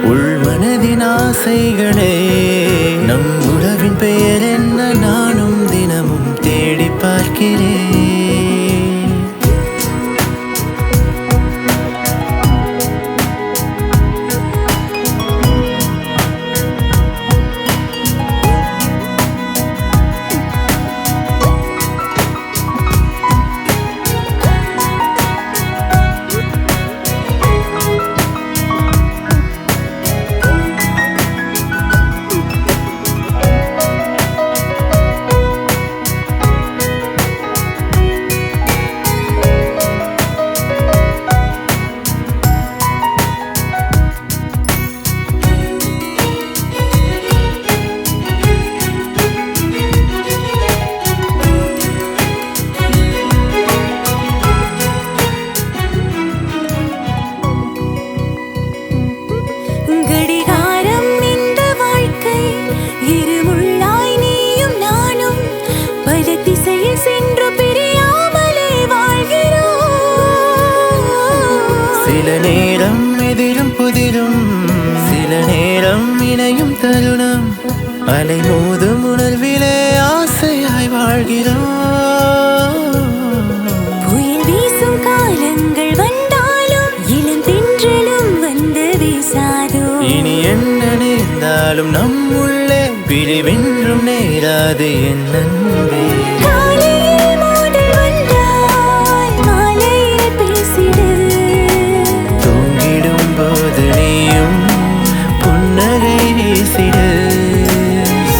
உள்மனதின் ஆசைகளே நம் உறவின் பெயர் என்ன நானும் தினமும் தேடி பார்க்கிறேன். சில நேரம் எதிரும் புதிரும், சில நேரம் இணையும் தருணம், அலை மோதும் உணர்விலே ஆசையாய் வாழ்கிறோம். புயல் வீசும் காலங்கள் வந்தாலும் இளம் தென்றலும் வந்து வீசாதோ. இனி என்ன நேர்ந்தாலும் நம் உள்ளே பிரிவென்றும் நேராது என் அன்பே.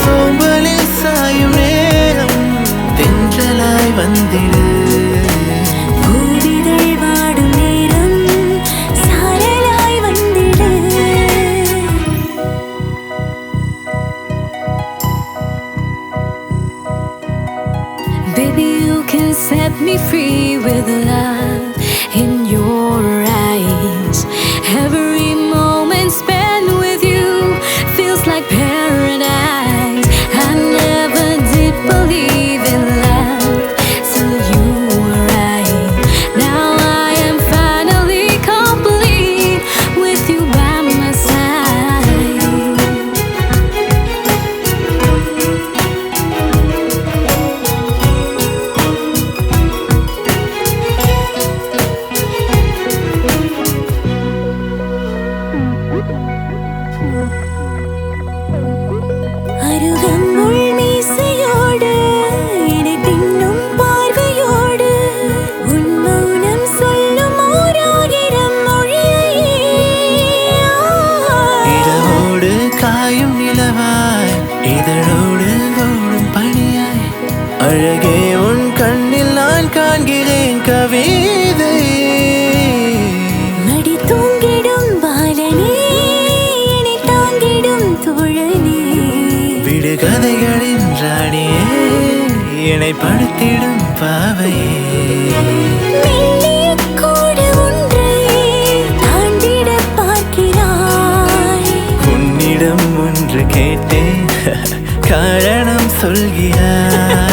சோம்பலில் சாயும் நேரம் தென்றலாய் வந்திடு. பூவிதழ் வாடும் நேரம் சாரலாய் வந்திடு. Baby, you can set me free with love in your eyes. Every moment spent with you feels like paradise. I never did believe in love till you arrived. Now I am finally complete with you by my side. அருகம்புல் மீசையோடு என்னை பின்னும் பார்வையோடு உன் மௌனம் சொல்லும் ஓராயிரம் மொழியை. இரவோடு காயும் நிலவாய், இதழோடு ஓடும் பனியாய், அழகே உன் கண்ணில் நான் காண்கிறேன் கவிதை. மடி தூங்கிடும் பாலனே, என்னை தாங்கிடும் தோழனே, விடுகதைகளின் ராணியே, என்னை படுத்திடும் பாவையே. மெல்லிய கோடு ஒன்றை தாண்டிட பார்க்கிறாய். உன்னிடம் ஒன்று கேட்டேன், காரணம் சொல்கிறாய்.